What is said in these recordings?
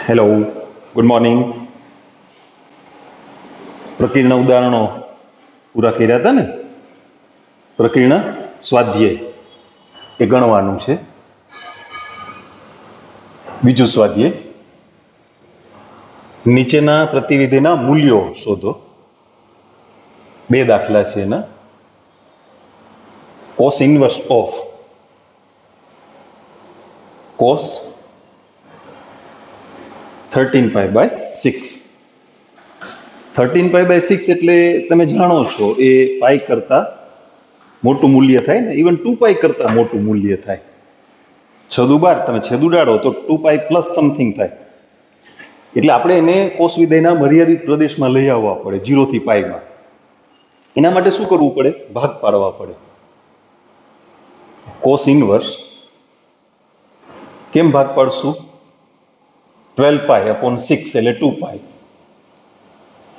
Hello, good morning. પ્રકીર્ણ ઉદાહરણો પૂરા કર્યા હતા ને? પ્રકીર્ણ સ્વાધ્યાય એ ગણવાનું છે. બીજું સ્વાધ્યાય, નીચેના પ્રતિવિધિના મૂલ્યો શોધો. બે દાખલા છે એના. Cos inverse of cos 13 pi by 6. 13 pi by 6 એટલે તમે જાણો છો એ પાઈ કરતા મોટું મૂલ્ય થાય ને, ઇવન 2 પાઈ કરતા મોટું મૂલ્ય થાય. 6 દુ 12, તમે છેદ ઉડાડો તો 2 પાઈ પ્લસ સમથિંગ થાય. એટલે આપણે એને કોસ વિધેયના મર્યાદિત પ્રદેશમાં લઈ આવવા પડે, 0 થી પાઈમાં. એના માટે શું કરવું પડે? ભાગ પાડવા પડે. કોસ ઇન્વર્સ કેમ ભાગ પાડશું? 12 પાઈ અપોન 6 એટલે 2 pi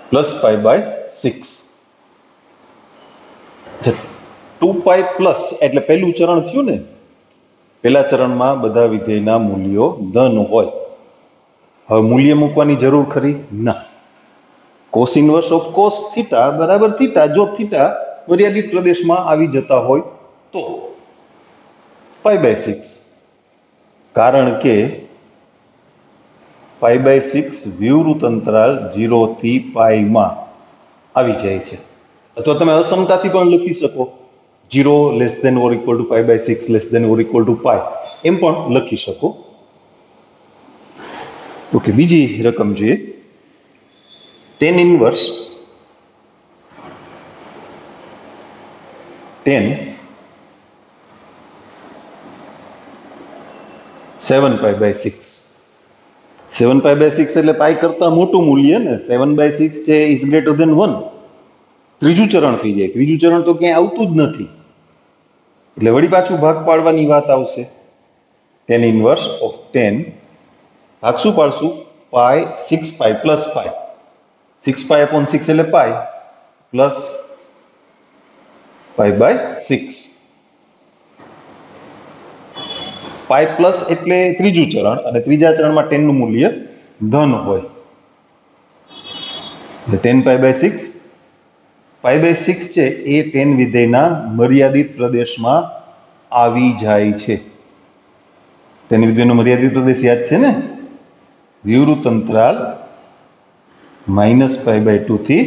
plus pi by 6. 2 pi plus એટલે પહેલું ચરણ થયું ને. પહેલા ચરણમાં બધા વિધેયના મૂલ્યો ધન હોય. હવે મૂલ્ય મૂકવાની જરૂર ખરી? ના. Cos inverse of cos theta બરાબર થીટા, જો થીટા મર્યાદિત પ્રદેશમાં આવી જતા હોય તો પાઈ બાય 6. કારણ કે પાઈ બાય 6 વિવૃત અંતરાલ 0 થી પાઈમાં આવી જાય છે. અથવા તમે અસમતાથી પણ લખી શકો, 0 less than or equal to pi by 6 less than or equal to pi, એમ પણ લખી શકો. ઓકે, બીજી રકમ જોઈએ. tan inverse 7 pi by 6. 7 pi by 6 એટલે પાઈ કરતા મોટું મૂલ્ય ને. 7 બાય 6 છે ઇઝ ગ્રેટર ધેન 1. ત્રીજું ચરણ થઈ જાય. ત્રીજું ચરણ તો ક્યાંય આવતું જ નથી, એટલે વળી પાછું ભાગ પાડવાની વાત આવશે. tan ઇન્વર્સ ઓફ 10, ભાગ શું પાડશું? પાઈ 6 પાઈ પ્લસ પાઈ. 6 પાઈ અપોન 6 એટલે pi plus pi by 6. Pi plus એટલે ત્રીજું ચરણ, અને ત્રીજા ચરણમાં 10 નું મૂલ્ય ધન હોય. એટલે 10 પાઈ બાય 6. પાઈ બાય 6 છે એ 10 વિધેયના મર્યાદિત પ્રદેશમાં આવી જાય છે. 10 વિધેયનો મર્યાદિત પ્રદેશ યાદ છે ને? વિવૃત અંતરાલ -પાઈ બાય 2 થી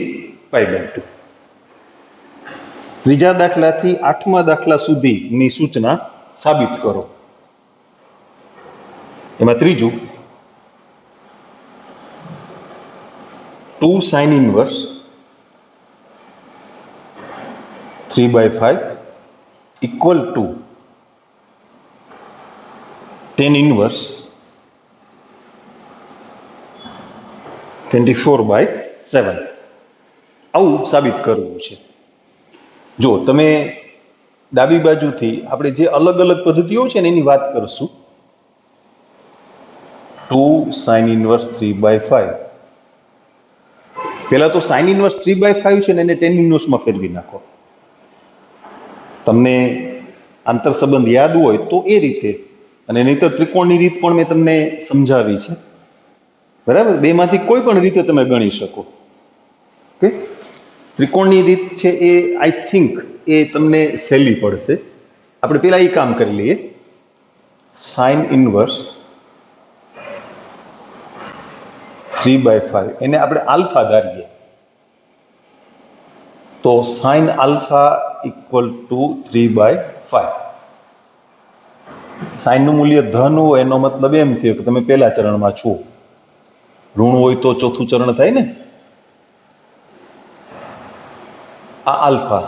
પાઈ બાય 2. ત્રીજા દાખલાથી 8મા દાખલા સુધીની સૂચના સાબિત કરો. એમાં ત્રીજું, 2 sin inverse 3/5 equal to tan inverse 24/7. આવું સાબિત કરવું છે. જો તમે ડાબી બાજુથી આપણે જે અલગ અલગ પદ્ધતિઓ છે ને એની વાત કરશું. 2 sin ઇન્વર્સ 3/5. પહેલા તો sin ઇન્વર્સ 3/5 છે ને એને tan ઇન્વર્સમાં ફેરવી નાખો. તમને આંતર સંબંધ યાદ હોય તો એ રીતે, અને નહીંતર ત્રિકોણની રીત પણ મેં તમને સમજાવી છે. બરાબર? બેમાંથી કોઈ પણ રીતે તમે ગણી શકો. ઓકે, ત્રિકોણની રીત છે એ આઈ થિંક એ તમને સહેલી પડશે. આપણે પેલા એ કામ કરી લઈએ. સાઇન ઇન્વર્સ 3/5 એને આપણે આલ્ફા ધારીએ તો સાઇન આલ્ફા ઇક્વલ ટુ 3/5. સાઇનનું મૂલ્ય ધન હોય એનો મતલબ એમ થયો કે તમે પહેલા ચરણમાં છો. ઋણ હોય તો ચોથું ચરણ થાય ને. આ આલ્ફા,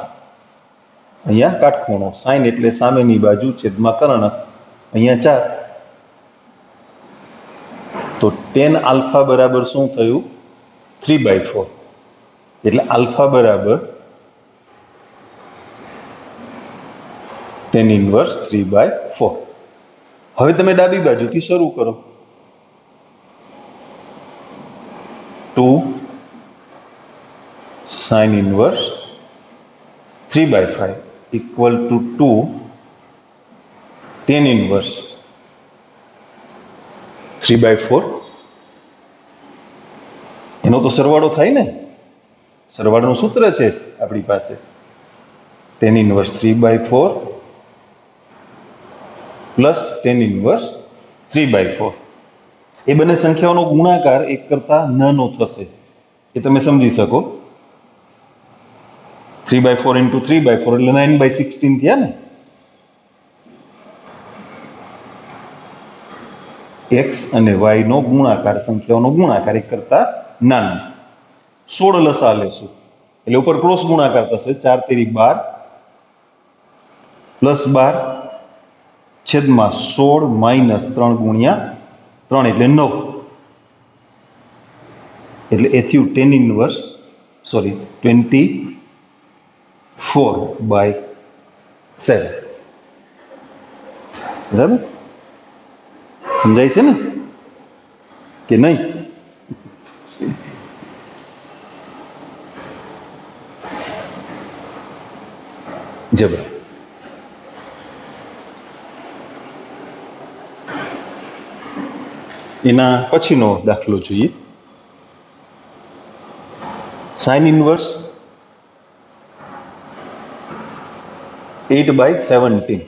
અહીંયા કાટખૂણો, સાઇન એટલે સામેની બાજુ છેદમાં કર્ણ, અહીંયા 4. તો tan આલ્ફા બરાબર શું થયું? 3/4. એટલે આલ્ફા બરાબર tan ઇન્વર્સ 3/4. હવે તમે ડાબી બાજુથી શરૂ કરો. 2 sin inverse 3/5 equal to 2 tan inverse 3/4. એનો તો સરવાળો થાય ને, સરવાળાનું સૂત્ર છે આપણી પાસે, tan inverse 3/4 plus tan inverse 3/4. એ બંને સંખ્યાઓનો ગુણાકાર એક કરતા નાનો થશે, એ તમે સમજી શકો. 3/4 into 3/4 એટલે 9/16 થયા ને. x અને y નો ગુણાકાર, સંખ્યાઓનો ગુણાકાર એક કરતા નાનો. 16 લસા લેશું એટલે ઉપર ક્રોસ ગુણાકાર થશે, 4 તેરી 12 પ્લસ 12 છેદમાં 16 માઇનસ 3 ગુણ્યા 3 એટલે 9. એટલે એ થયું tan ઇનવર્સ 24/7. બરાબર સમજાય છે ને કે નહીં? જબર. એના પછીનો દાખલો જોઈએ. Sine inverse 8/17.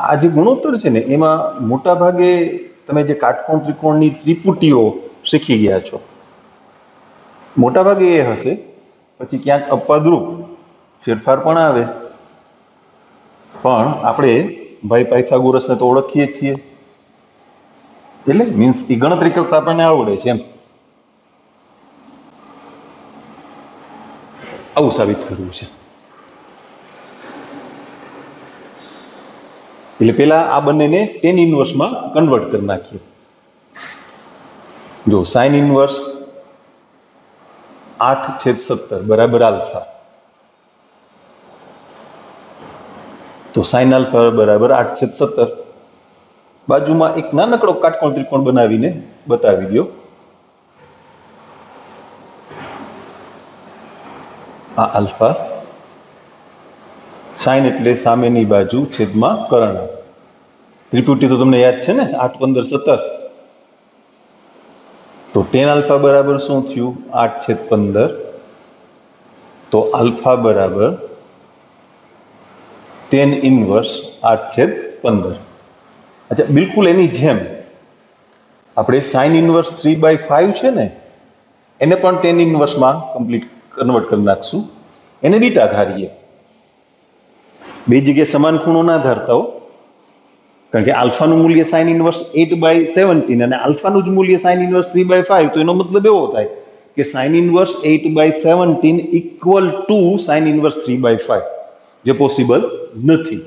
આ જે ગુણોત્તર છે ને એમાં મોટા ભાગે તમે જે કાટકોણ ત્રિકોણની ત્રિપુટીઓ શીખી ગયા છો, મોટા ભાગે એ હશે. પછી ક્યાંક અપવાદરૂપ ફેરફાર પણ આવે, પણ આપણે ભાઈ પાયથાગોરસને તો ઓળખીએ જ છીએ, એટલે મીન્સ એ ગણતરી કરતા આપણને આવડે છે એમ. આવું સાબિત કરવું છે. એટલે પેલા આ બંનેને tan ઇનવર્સમાં કન્વર્ટ કરી નાખીએ. જો સાઇન ઇનવર્સ 8/17 બરાબર આલ્ફા, તો સાઇન આલ્ફા બરાબર 8/17. બાજુમાં એક નાનકડો કાટકોણ ત્રિકોણ બનાવીને બતાવી દો. આ આલ્ફા, સાઇન એટલે સામેની બાજુ છેદમાં કર્ણ. ત્રિપુટી તો તમને યાદ છે ને, 8, 15, 17. તો tan આલ્ફા બરાબર શું થયું? 8/15. તો આલ્ફા બરાબર tan ઇનવર્સ 8/15. અચ્છા, બિલકુલ એની જેમ આપણે સાઇન ઇનવર્સ 3/5 છે ને, એને પણ tan ઇનવર્સમાં કમ્પ્લીટ કન્વર્ટ કરી નાખશું. એને બીટા ધારીએ. બે જગ્યાએ સમાન ખૂણો ના ધારતા હો, કારણ કે આલ્ફાનું મૂલ્ય સાઇન ઇનવર્સ 8/17 અને આલ્ફાનું જ મૂલ્ય સાઇન ઇનવર્સ 3/5. તો એનો મતલબ એવો થાય કે sine inverse 8/17 equal to sine inverse 3/5, જે પોસિબલ નથી.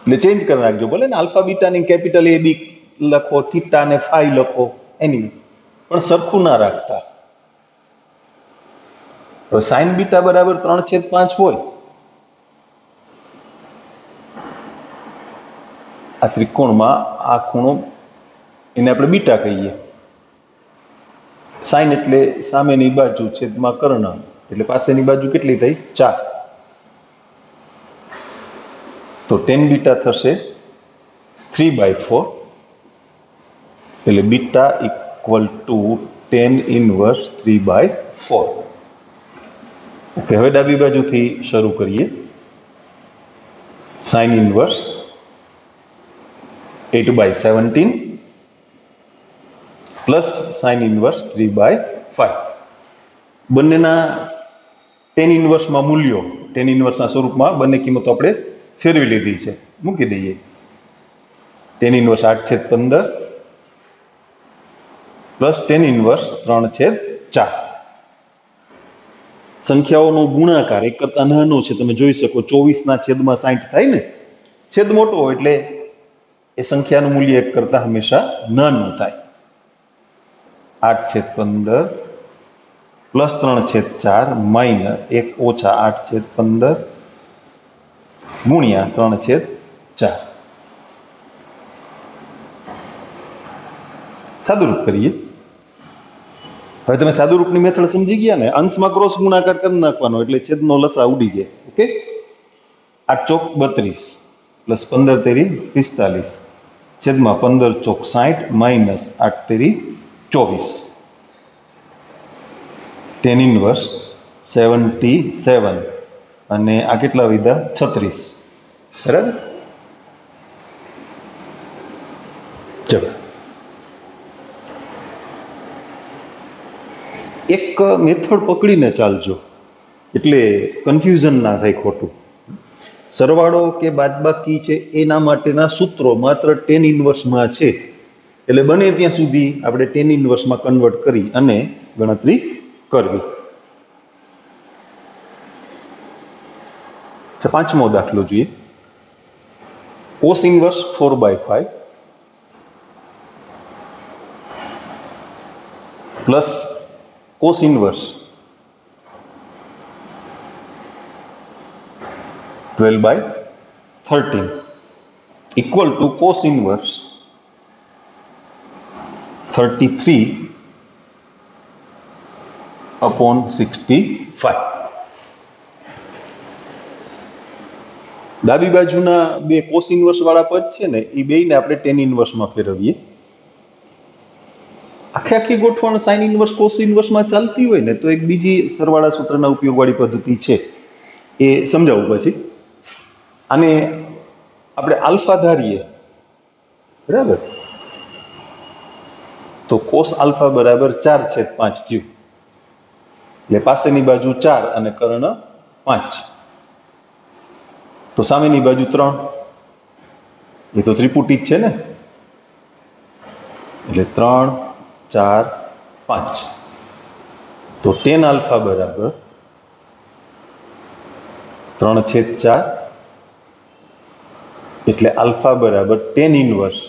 એટલે ચેન્જ કરી નાખજો, ભલે ને આલ્ફા બીટા ને કેપિટલ A B લખો, થીટા ને ફાઈ લખો, એની પણ સરખું ના રાખતા. હવે સાઇન બીટા બરાબર 3/5 હોય, આ ત્રિકોણમાં આ ખૂણો એને આપણે બીટા કહીએ. સાઇન એટલે સામેની બાજુ છેદમાં કર્ણ, એટલે પાસેની બાજુ કેટલી થઈ? 4. તો tan બીટા થશે 3/4. એટલે beta equal two tan inverse 3/4. Okay, હવે ડાબી બાજુથી શરૂ કરીએ. Sine inverse 8/17 plus sine inverse 3/5. બંનેના tan ઇનવર્સમાં મૂલ્યો tan ઇનવર્સના સ્વરૂપમાં બંને કિંમતો આપણે ફેરવી લીધી છે, મૂકી દઈએ. tan inverse 8/15 plus tan inverse 3/4. સંખ્યાઓનો ગુણાકાર એક કરતા નાનો છે, તમે જોઈ શકો. 24/60 થાય ને, છેદ મોટો હોય એટલે એ સંખ્યાનું મૂલ્ય એક કરતા હંમેશા નાનું થાય. 8/15 પ્લસ 3/4 માઇનસ 1 ઓછા 8/15 ગુણ્યા 3/4. સાદુરૂપ કરીએ. હવે તમે સાદુરૂપની મેથડ સમજી ગયા ને. અંશમાં ક્રોસ ગુણાકાર કરી નાખવાનો એટલે છેદનો લસા ઉડી જાય. ઓકે, 8 ચોક 32 પ્લસ 15 તેરી 45 છેદમાં 15 ચોક 60 માઇનસ 8 તેરી 24 tan ઇન્વર્સ 77 અને આ કેટલા વિધા 36 બરાબર. ચલો એક મેથડ પકડીને ચાલજો એટલે કન્ફ્યુઝન ના થાય ખોટું. સરવાળો કે બાદબાકી છે એના માટેના સૂત્રો માત્ર tan ઇન્વર્સમાં છે, એટલે બને ત્યાં સુધી આપણે tan ઇન્વર્સમાં કન્વર્ટ કરી અને ગણતરી કરવી. પાંચમો દાખલો જોઈએ. cos inverse 4/5 plus cos inverse 12/13 equal to cos inverse 33/65. ડાબી બાજુના બે cos ઇન્વર્સ વાળા પદ છે ને એ બેયને આપણે tan ઇન્વર્સમાં ફેરવીએ. આખી ગોઠવણ sin ઇન્વર્સ cos ઇન્વર્સમાં ચાલતી હોય ને તો એક બીજી સરવાળા સૂત્રના ઉપયોગવાળી પદ્ધતિ છે, એ સમજાવું પછી. આને આપણે આલ્ફા ધારીએ બરાબર, તો cos આલ્ફા બરાબર 4/5 થયું, એટલે પાસેની બાજુ 4 અને કર્ણ 5, તો સામેની બાજુ 3, એ તો ત્રિપુટી જ છે ને, એટલે 3, 4, 5, તો tan આલ્ફા બરાબર 3/4, એટલે આલ્ફા બરાબર tan ઇન્વર્સ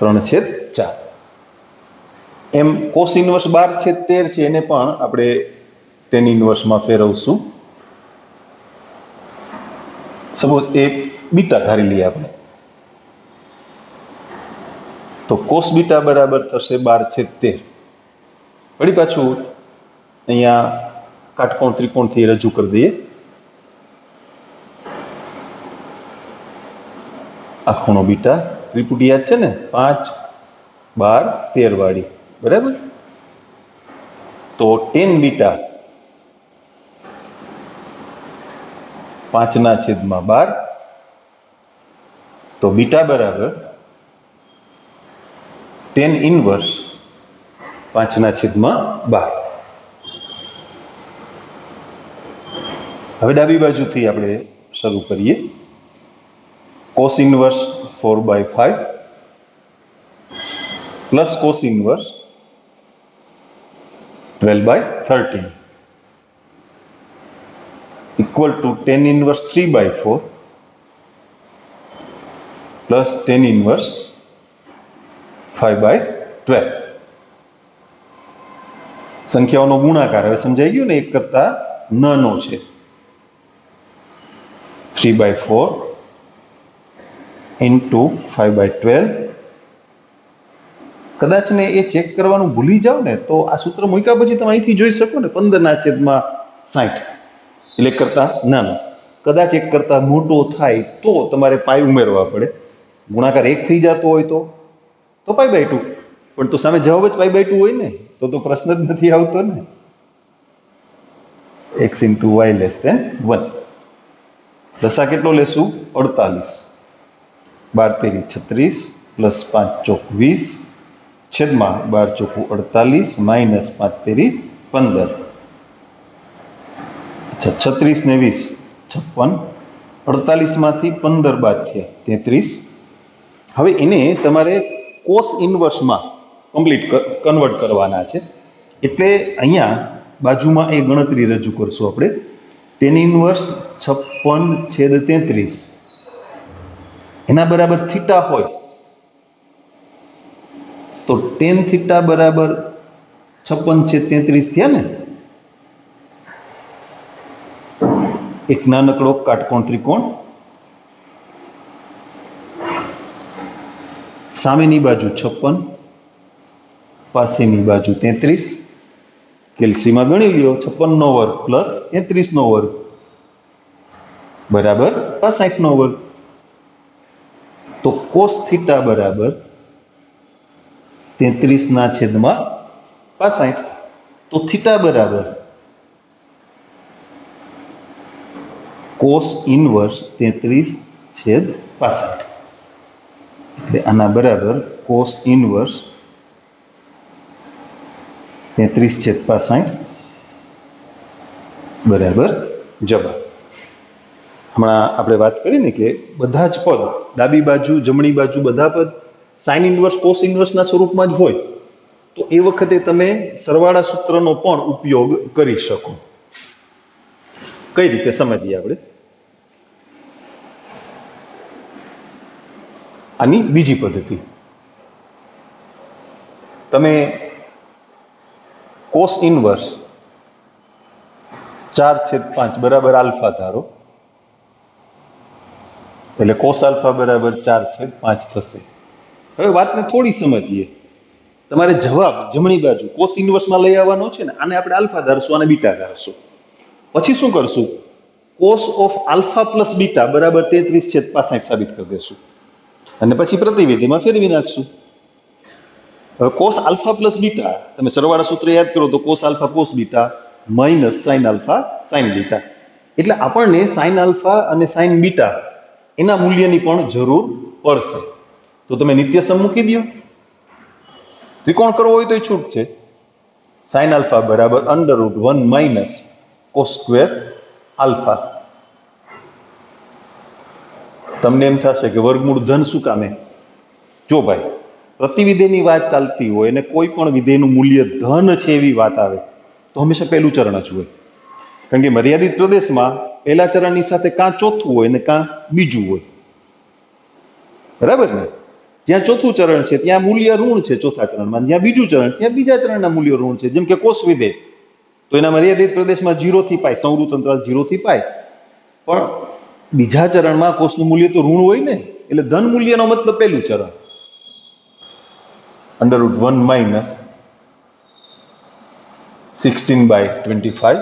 3/4. એમ cos ઇન્વર્સ 12/13 છે એને પણ આપણે tan ઇન્વર્સમાં ફેરવશું. સપોઝ એક બીટા ધારી લઈએ આપણે, તો cos બીટા બરાબર થશે 12/13. વળી પાછું અહીંયા કાટકોણ ત્રિકોણથી રજૂ કરી દઈએ. આ ખૂણો બીટા ત્રિપુટી યાદ છે ને, 5, 12, 13 વાળી બરાબર. તો tan બીટા 5/12, તો બીટા બરાબર tan ઇન્વર્સ 5/12. હવે ડાબી બાજુથી આપણે શરૂ કરીએ. cos inverse 4/5 plus cos inverse 12/13 equal to tan inverse 3/4 plus tan inverse 5/12. સંખ્યાઓનો ગુણાકાર હવે સમજાઈ ગયું ને, એક કરતા નાનો છે. 3/4 into 5/12. કદાચ ને એ ચેક કરવાનું ભૂલી જાવ ને તો આ સૂત્ર મૂક્યા પછી તમે અહીંથી જોઈ શકો ને, 15/60, એટલે એક કરતા નાનો. કદાચ એક કરતા મોટો થાય તો તમારે પાઈ ઉમેરવા પડે. ગુણાકાર 1 થઈ જતો હોય તો π/2, પણ તો સામે જવાબ જ π/2 હોય ને, તો પ્રશ્ન જ નથી આવતો ને. x × y < 1. દશા કેટલો લેશું? 48. 12 × 36 પ્લસ 5 × 20 છેદમાં 12 × 48 માઇનસ 5 × 15. અચ્છા, 36 ને 20 56. 48 માંથી 15 બાદ થયા 33. હવે એને તમારે cos ઇન્વર્સમાં કન્વર્ટ કરવાના છે, એટલે અહીંયા બાજુમાં એ ગણતરી રજૂ કરશું આપણે. tan ઇન્વર્સ 56/33 એના બરાબર થીટા હોય તો tan થીટા બરાબર 56/33 થયા ને. એક નાનકડો કાટકોણ ત્રિકોણ, સામેની બાજુ 56, પાસેની બાજુ 33. કેલ્સીમાં ગણી લ્યો, 56 નો વર્ગ પ્લસ 33 નો વર્ગ બરાબર 65 નો વર્ગ. તો cos થીટા બરાબર 33/65. તો થીટા બરાબર કોસ ઇનવર્સ 33/65. એટલે આના બરાબર કોસ ઇનવર્સ 33/65 બરાબર જવાબ. હમણાં આપણે વાત કરી ને કે બધા જ પદ ડાબી બાજુ જમણી બાજુ બધા પદ સાઇન ઇનવર્સ કોસ ઇનવર્સના સ્વરૂપમાં જ હોય તો એ વખતે તમે સરવાળા સૂત્રનો પણ ઉપયોગ કરી શકો. કઈ રીતે સમજીએ આપણે? આની બીજી પદ્ધતિ, તમે કોસ ઇનવર્સ 4/5 બરાબર આલ્ફા ધારો, એટલે કોસ આલ્ફા બરાબર 4/5 થશે. હવે વાતને થોડી સમજીએ. તમારે જવાબ જમણી બાજુ કોસ ઇનવર્સમાં લઈ આવવાનો છે ને, આને આપણે આલ્ફા ધારશું અને બીટા ધારશું. પછી શું કરશું? Cos of alpha plus beta બરાબર 33/65 સાબિત કરી દેશું અને પછી પ્રતિવિધિમાં ફેરવી નાખશું. હવે કોસ આલ્ફા પ્લસ બીટા, તમે સરવાળા સૂત્ર યાદ કરો તો cos alpha cos beta minus sine alpha sine beta. એટલે આપણને સાઇન આલ્ફા અને સાઇન બીટા એના મૂલ્યની પણ જરૂર પડશે. તો તમે નિત્યસમ મૂકી દો. ત્રિકોણ કરવો હોય તો એ છૂટ છે. સાઇન આલ્ફા બરાબર √1 માઇનસ કોસ સ્ક્વેર આલ્ફા. તમને એમ થશે કે વર્ગમૂળ ધન શું કામે? જો ભાઈ, પ્રતિવિધેયની વાત ચાલતી હોય અને કોઈ પણ વિધેયનું મૂલ્ય ધન છે એવી વાત આવે તો હંમેશા પહેલું ચરણ જ હોય. કારણ કે મર્યાદિત પ્રદેશમાં પહેલા ચરણની સાથે કાં ચોથું હોય ને કાં બીજું હોય. બરાબર ને? જ્યાં ચોથું ચરણ છે ત્યાં મૂલ્ય ઋણ છે ચોથા ચરણમાં, જ્યાં બીજું ચરણ ત્યાં બીજા ચરણના મૂલ્યો ઋણ છે. જેમ કે કોસ વિધેય તો એના મર્યાદિત પ્રદેશમાં 0 થી પાય, સંવૃત અંતરાલ 0 થી પાય, પણ બીજા ચરણમાં કોસનું મૂલ્ય તો ઋણ હોય ને, એટલે ધન મૂલ્યનો મતલબ પહેલું ચરણ √1 માઇનસ 16/25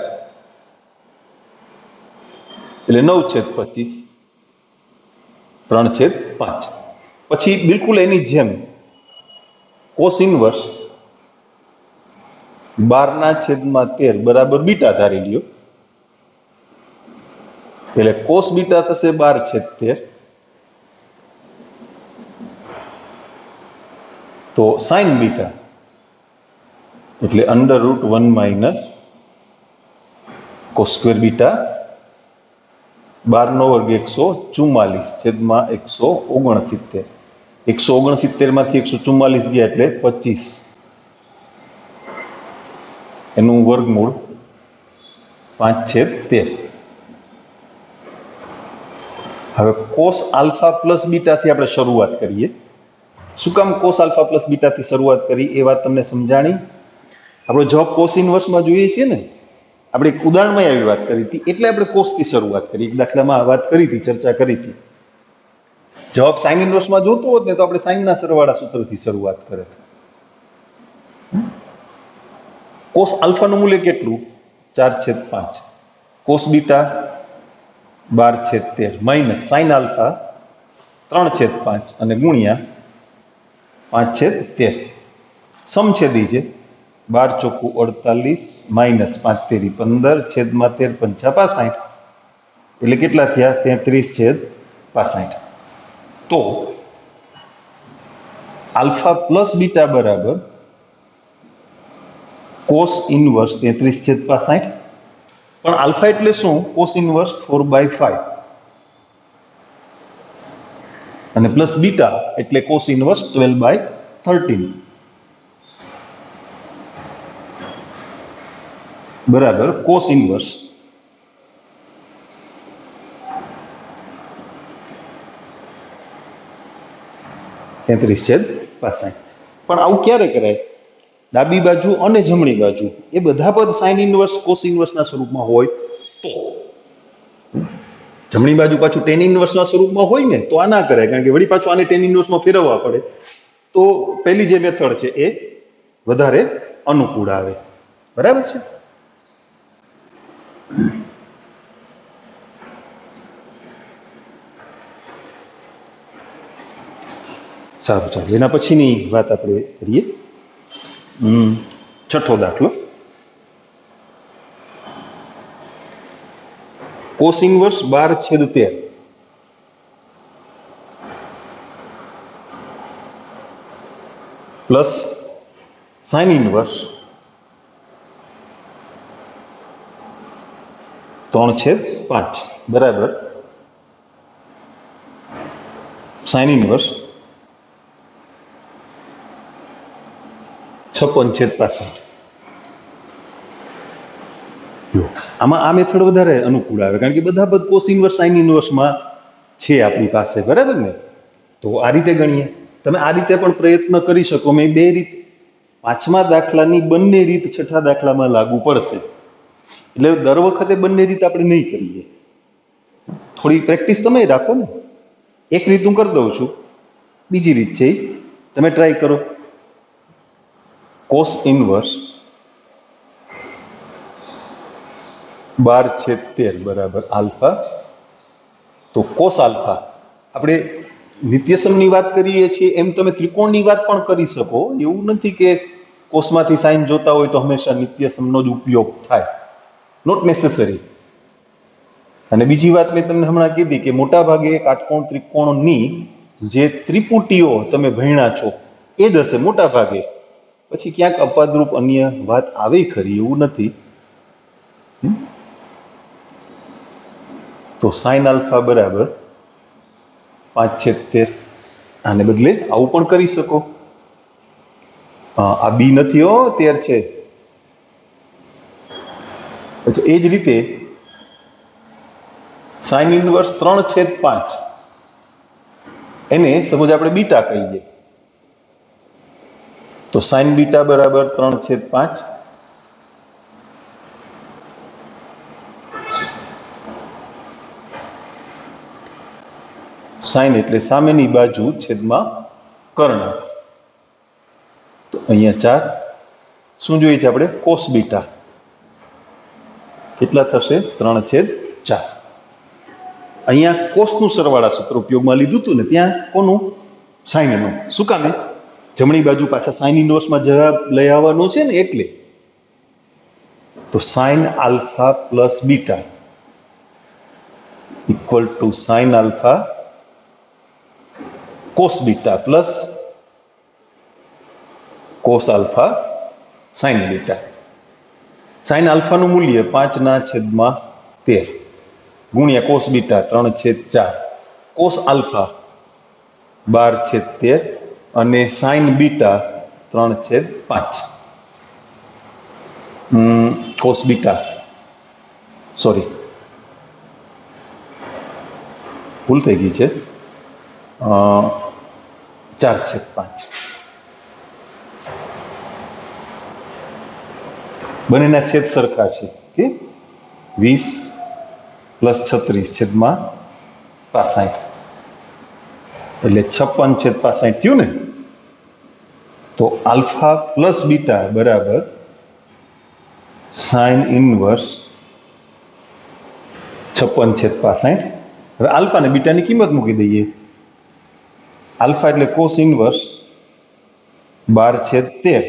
એટલે 9/25 3/5. પછી બિલકુલ એની જેમ કોસ ઇનવર્સ 12/13 બરાબર બીટા ધારી લ્યો, એટલે કોસ બીટા થશે 12/13. તો સાઇન બીટા એટલે √1 માઇનસ કોસ સ્ક્વેર બીટા 12 નો વર્ગ 144/169. 169 માંથી 144 ગયા એટલે 25. એનું વર્ગમૂળ 5/13. હવે કોસ આલ્ફા પ્લસ બીટાથી આપણે શરૂઆત કરીએ. શું કામ કોસ આલ્ફા પ્લસ બીટાથી શરૂઆત કરી એ વાત તમને સમજાણી. આપણો જવાબ કોસ ઇનવર્સમાં જોઈએ છીએ ને, આપણે એક ઉદાહરણમાં આવી વાત કરી હતી એટલે આપણે કોસથી શરૂઆત કરી. એક દાખલામાં વાત કરી હતી, ચર્ચા કરી હતી. જવાબ સાઇન ઇનવર્સમાં જોતો હોત ને તો આપણે સાઇનના સરવાળા સૂત્રથી શરૂઆત કરે. કોસ આલ્ફાનું મૂલ્ય કેટલું? 4/5. Cos beta 12/13 minus sine alpha 3/5 અને ગુણ્યા 5/13. સમછેદી છે. 12 ચોખ્ખું 48 માઇનસ 5 તેરી 15 છેદમાં 13 પંચા 65. એટલે કેટલા થયા? 33/65. તો આલ્ફા પ્લસ બીટા બરાબર કોસ ઇનવર્સ 33/65. પણ આલ્ફા એટલે શું? કોસ ઇનવર્સ 4/5 અને પ્લસ બીટા એટલે કોસ ઇનવર્સ 12/13 બરાબર કોસ ઇનવર્સ 33/65. પણ આવું ક્યારે કરાય? ડાબી બાજુ અને જમણી બાજુ એ બધા પદ સાઇન ઇનવર્સ કોસ ઇનવર્સના સ્વરૂપમાં હોય તો. જમણી બાજુ પાછું ટેન ઇનવર્સના સ્વરૂપમાં હોય ને તો આ ના કરાય, કારણ કે વળી પાછું આને ટેન ઇનવર્સમાં ફેરવવા પડે. તો પહેલી જે મેથડ છે એ વધારે અનુકૂળ આવે. બરાબર છે? સારું, ચાલો એના પછીની વાત આપણે કરીએ. છઠ્ઠો દાખલો, cos inverse 12/13 plus sine inverse 3/5 બરાબર સાઇન ઇન્વર્સ 56/65. આમાં આ મેથડ વધારે અનુકૂળ આવે કારણ કે બધા પદ કોસ ઇન્વર્સ સાઇન ઇન્વર્સમાં છે આપણી પાસે, બરાબર ને? તો આ રીતે ગણીએ. તમે આ રીતે પણ પ્રયત્ન કરી શકો. મેં બે રીત, પાંચમા દાખલાની બંને રીત છઠ્ઠા દાખલામાં લાગુ પડશે. એટલે દર વખતે બંને રીત આપણે નહીં કરીએ, થોડી પ્રેક્ટિસ તમે રાખો ને. એક રીત હું કરી દઉં છું, બીજી રીત છે તમે ટ્રાય કરો. કોસ ઇન્વર્સ 12/13 બરાબર આલ્ફા. તો કોસ આલ્ફા આપણે નિત્યસમની વાત કરીએ છીએ એમ તમે ત્રિકોણની વાત પણ કરી શકો. એવું નથી કે કોસમાંથી સાઇન જોતા હોય તો હંમેશા નિત્યસમનો જ ઉપયોગ થાય, નોટ નેસેસરી. અને બીજી વાત મેં તમને હમણાં કીધી કે મોટા ભાગે કાટકોણ ત્રિકોણની જે ત્રિપુટીઓ તમે ભણ્યા છો એ જ હશે મોટા ભાગે. પછી ક્યાંક અપવાદરૂપ અન્ય વાત આવે ખરી, એવું નથી. તો સાઇન આલ્ફા બરાબર 5/13. આને બદલે આવું પણ કરી શકો. આ બી નથી હો, 13 છે. પછી એ જ રીતે સાઇન ઇન્વર્સ 3/5 એને સપોઝ આપણે બીટા કહીએ તો સાઇન બીટા બરાબર 3/5. સાઇન એટલે સામેની બાજુ છેદમાં કર્ણ. તો અહીંયા 4. શું જોઈએ છે આપણે? Cos beta. કેટલા થશે? 3/4. અહીંયા કોસનું સરવાળા સૂત્ર ઉપયોગમાં લીધું હતું ને, ત્યાં કોનું? સાઇનનું. શું કામે? જમણી બાજુ પાછા સાઇન ઇન્વર્સમાં જવાબ લઈ આવવાનો છે ને, એટલે. તો sine alpha plus beta equal to sine alpha cos beta plus cos alpha sine beta. Sine આલ્ફાનું મૂલ્ય 5/13 ગુણ્યા કોસ બીટા 3/4, કોસ આલ્ફા 12/13 અને sign beta 3/5. Cos beta sorry ભૂલ થઈ ગઈ છે, 4/5. બંનેના છેદ સરખા છે કે 20 + 36/65 એટલે 56/65 થયું ને. તો આલ્ફા પ્લસ બીટા બરાબર સાઇન ઇન્વર્સ 56/65. હવે આલ્ફા અને બીટાની કિંમત મૂકી દઈએ. આલ્ફા એટલે કોસ ઇન્વર્સ 12/13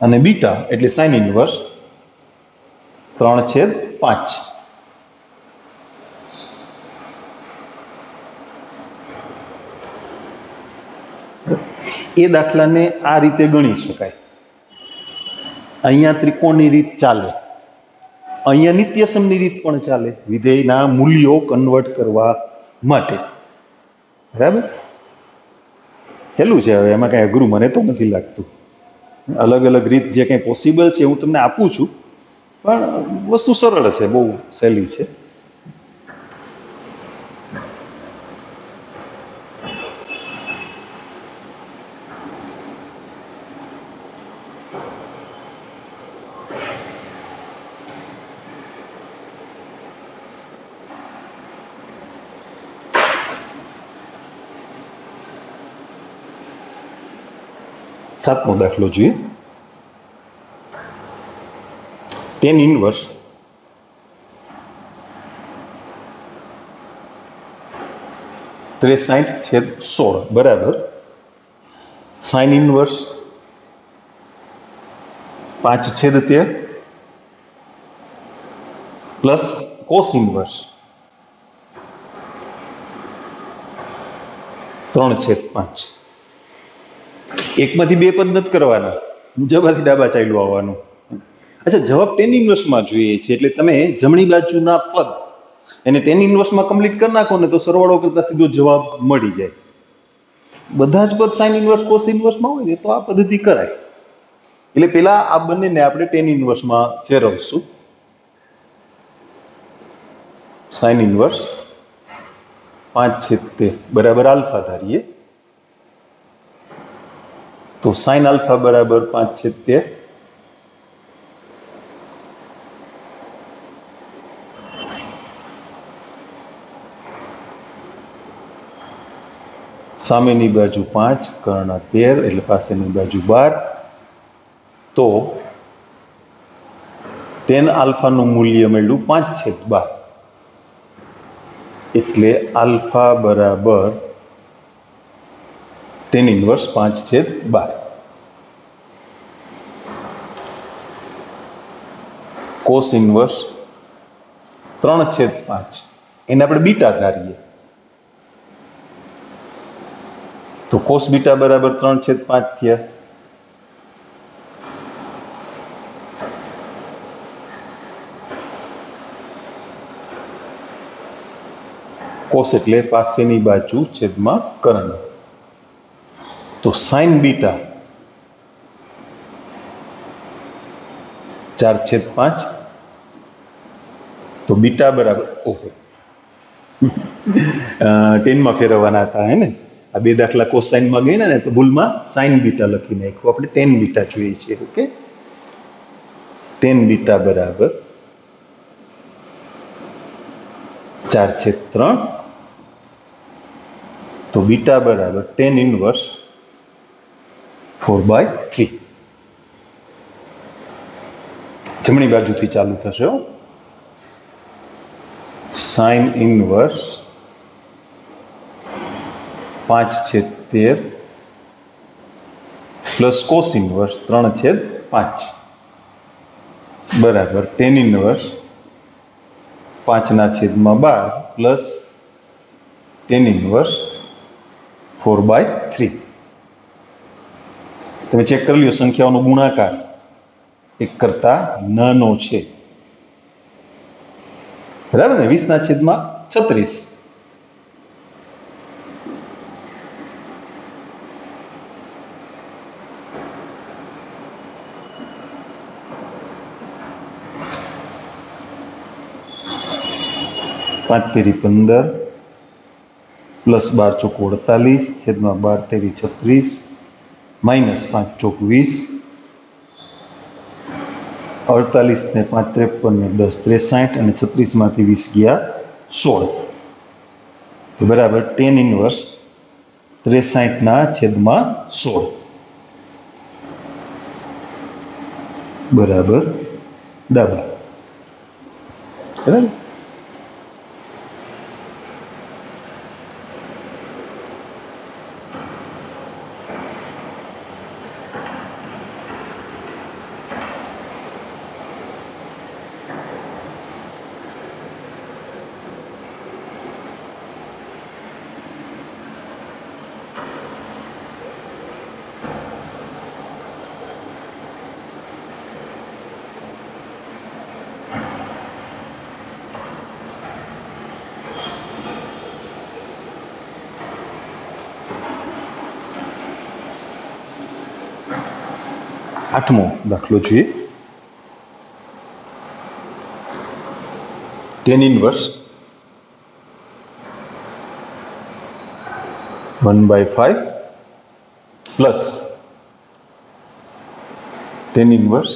અને બીટા એટલે સાઇન ઇન્વર્સ 3/5. એ દાખલાને આ રીતે ગણી શકાય. અહીંયા ત્રિકોણની રીત ચાલે, અહીંયા નિત્યસમની રીત પણ ચાલે, વિધેયના મૂલ્યો કન્વર્ટ કરવા માટે. બરાબર? હેલું છે. હવે એમાં કાંઈ અઘરું મને તો નથી લાગતું. અલગ અલગ રીત જે કંઈ પોસિબલ છે હું તમને આપું છું, પણ વસ્તુ સરળ છે, બહુ સહેલી છે. સાતમો દાખલો જોઈએ. tan ઇન્વર્સ 63/16 બરાબર sine inverse 5/13 plus cos inverse 3/5. એકમાંથી બે પદ નથી કરવાના, જવાથી ડાબા ચાલ્યું આવવાનું. અચ્છા, જવાબ ટેન ઇન્વર્સમાં જોઈએ છે એટલે તમે જમણી બાજુના પદ એને ટેન ઇન્વર્સમાં કમ્પ્લીટ કરી નાખો ને તો સરવાળો કરતા સીધો જવાબ મળી જાય. બધા જ પદ સાઇન ઇન્વર્સ કોસ ઇન્વર્સમાં હોય ને તો આ પદ્ધતિ કરાય. એટલે પેલા આ બંનેને આપણે ટેન ઇન્વર્સમાં ફેરવશું. સાઇન ઇન્વર્સ 5/13 બરાબર આલ્ફા ધારીએ તો સાઇન આલ્ફા બરાબર 5/13 સામેની બાજુ 5 કર્ણ 13 એટલે પાસેની બાજુ 12. તો ટેન આલ્ફાનું મૂલ્ય મળ્યું 5/12 એટલે આલ્ફા બરાબર ટેન ઇન્વર્સ 5/12. કોસ ઇન્વર્સ 3/5 એને આપણે બીટા ધારીએ તો કોસ બીટા બરાબર 3/5 થયા. કોસ એટલે પાસેની બાજુ છેદમાં કર્ણ. તો સાઇન બીટા 4/5 તો બીટા બરાબર ઓહો 10 માં ફેરવવાના હતા હે ને. આ બે દાખલા કોસાઇનમાં ગઈ ને તો ભૂલમાં સાઇન બીટા લખી નાખ્યું, આપણે ટેન બીટા જોઈએ છીએ. ઓકે, ટેન બીટા બરાબર 4/3 તો બીટા બરાબર ટેન ઇન્વર્સ 4/3. જમણી બાજુથી ચાલુ થશે. Sine inverse 5/13 plus cos inverse 3/5 બરાબર tan inverse 5/12 plus tan inverse 4/3. તમે ચેક કરી લ્યો, સંખ્યાઓનો ગુણાકાર એક કરતા નાનો છે, બરાબર ને. 20/36 5×3 = 15 પ્લસ 12×4 = 48 છેદમાં 12×3 = 36 -5×4 = 20 48 ને 5 × 53 ને 10 = 63 અને 36 માંથી 20 ગયા 16 બરાબર ટેન ઇન્વર્સ 63/16 બરાબર ડાબા. બરાબર. આઠમો દાખલો જોઈએ. Tan inverse 1/5 plus tan inverse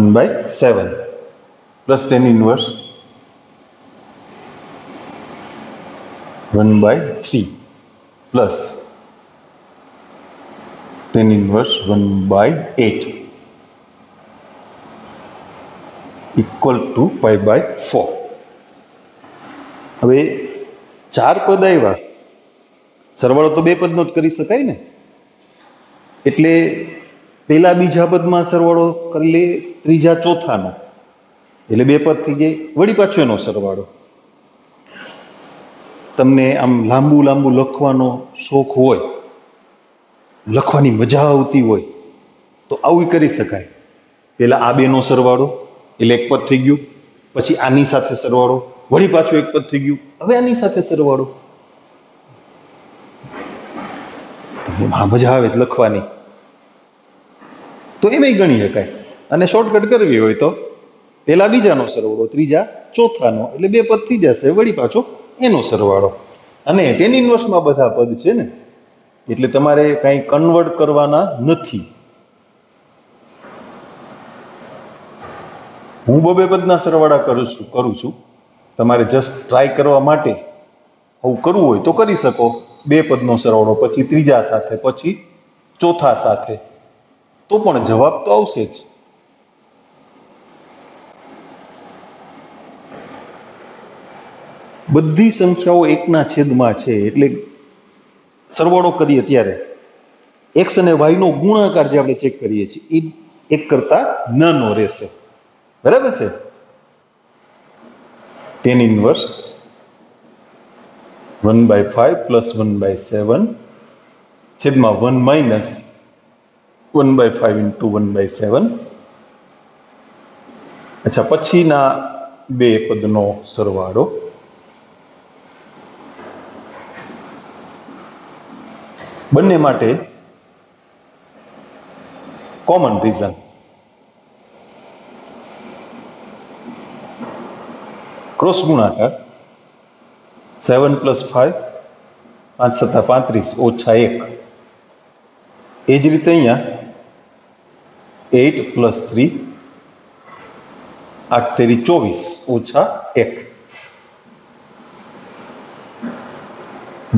1/7 plus tan inverse 1/3 plus tan inverse 1/8 equal to π/4. હવે ચાર પદ આવ્યા, સરવાળો તો બે પદનો જ કરી શકાય ને, એટલે પેલા બીજા પદમાં સરવાળો કરી લે ત્રીજા ચોથાનો, એટલે બે પદ થઈ જાય, વળી પાછો એનો સરવાળો. તમને આમ લાંબુ લાંબુ લખવાનો શોખ હોય, લખવાની મજા આવતી હોય, તો આવું કરી શકાય. પેલા આ બેનો સરવાળો એટલે એક પદ થઈ ગયું, પછી આની સાથે સરવાળો, વળી પાછું એક પદ થઈ ગયું, હવે આની સાથે સરવાળો. મજા આવે લખવાની, તો એમાં ગણી શકાય. અને શોર્ટકટ કરવી હોય તો પેલા બીજાનો સરવાળો ત્રીજા ચોથાનો, એટલે બે પદ થઈ જશે, વળી પાછો એનો સરવાળો. અને ટેન ઇન્વર્સમાં બધા પદ છે ને, એટલે તમારે કાંઈ કન્વર્ટ કરવાના નથી. હું બબે પદના સરવાળા કરું છું. તમારે જસ્ટ ટ્રાય કરવા માટે આવું કરવું હોય તો કરી શકો. બે પદનો સરવાળો, પછી ત્રીજા સાથે, પછી ચોથા સાથે, તો પણ જવાબ તો આવશે જ. બધી સંખ્યાઓ એકના છેદમાં છે, એટલે સરવાળો કરીએ ત્યારે એક્સ અને વાય નો ગુણાકાર જે આપણે ચેક કરીએ છીએ એ એક કરતા નાનો રહેશે. બરાબર છે? ટેન ઇનવર્સ 1/5 પ્લસ 1/7 છેદમાં 1 માઇનસ 1/5 ઇન્ટુ 1/7. અચ્છા, પછીના બે પદનો સરવાળો. બંને માટે કોમન રીઝન. ક્રોસ ગુણાકાર 7 + 5 5 × 7 = 35 ઓછા 1. એ જ રીતે અહીંયા 8 + 3 8 × 3 = 24 ઓછા 1.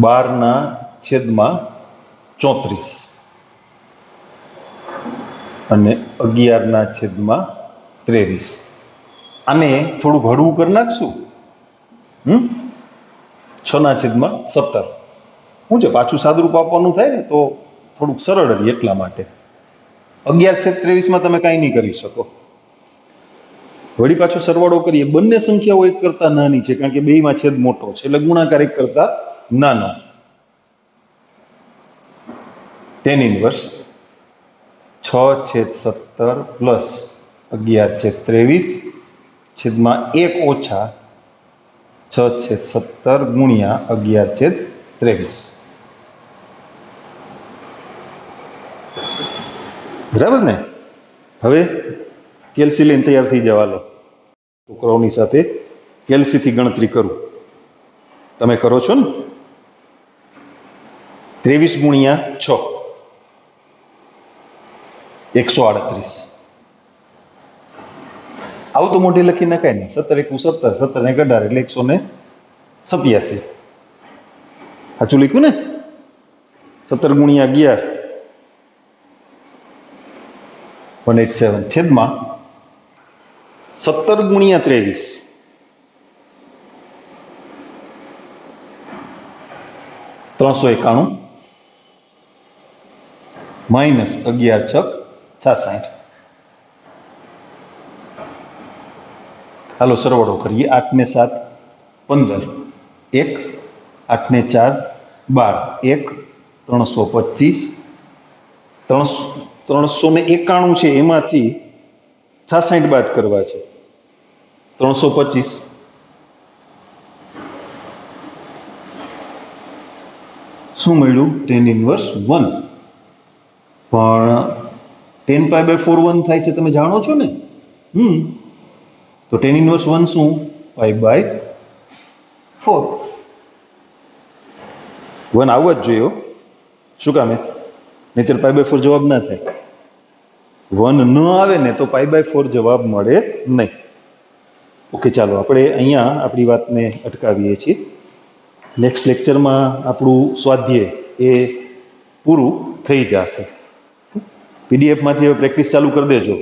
12/34 અને 11/23. આને થોડુંક હળવું કરી નાખશું. 6/17. શું છે, પાછું સાદુરૂપ આપવાનું થાય ને તો થોડુંક સરળ રહે, એટલા માટે. 11/23 તમે કાંઈ નહીં કરી શકો. વળી પાછો સરવાળો કરીએ, બંને સંખ્યાઓ એક કરતા નાની છે, કારણ કે બેયમાં છેદ મોટો છે, એટલે ગુણાકાર એક કરતા નાનો. ટેન ઇનવર્સ 6/17 પ્લસ 11/23 છેદમાં 1 ઓછા 6/17 ગુણ્યા 11/23. બરાબર ને? હવે કેલ્સી લઈને તૈયાર થઈ જવા લો. છોકરાઓની સાથે કેલ્સીથી ગણતરી કરું. તમે કરો છો ને? 23 ગુણ્યા 6 138. આવું તો મોઢે લખી નખાય ને. 17 × 1 = 17, 17 × 1 = 18 એટલે 187. સાચું લખ્યું ને? 17 ગુણ્યા 11 187 છેદમાં 17 ગુણ્યા 23 391 માઇનસ 11/6 = 66. હાલો સરવાળો કરીએ. 8 ને 7 15 1 8 ને 4 12 1 325 391 છે, એમાંથી 66 બાદ કરવા છે. 325 શું મળ્યું? Tan inverse 1. પણ 10π/4 1 થાય છે, તમે જાણો છો ને? તો ટેન ઇનવર્સ 1 શું? π/4. 1 આવવા જ જોઈએ. શું કામે? નહીંતર π/4 જવાબ ના થાય. 1 ન આવે ને તો π/4 જવાબ મળે નહીં. ઓકે, ચાલો આપણે અહીંયા આપણી વાતને અટકાવીએ છીએ. નેક્સ્ટ લેક્ચરમાં આપણું સ્વાધ્યાય એ પૂરું થઈ જશે. પીડીએફમાંથી હવે પ્રેક્ટિસ ચાલુ કરી દેજો.